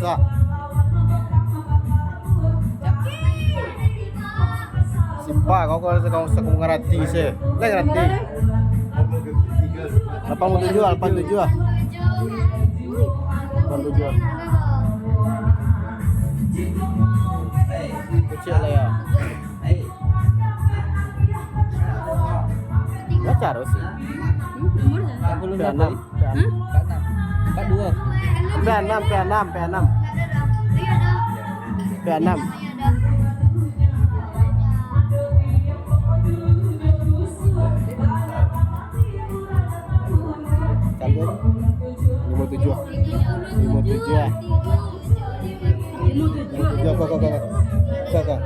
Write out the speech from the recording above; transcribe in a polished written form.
susah. Simpa kau ngerti sih. Lah ngerti. 87 ah. 87. Kecil lah ya. Baca harus sih. Umur 46. Kalian 57. 57 ya. 57 kok.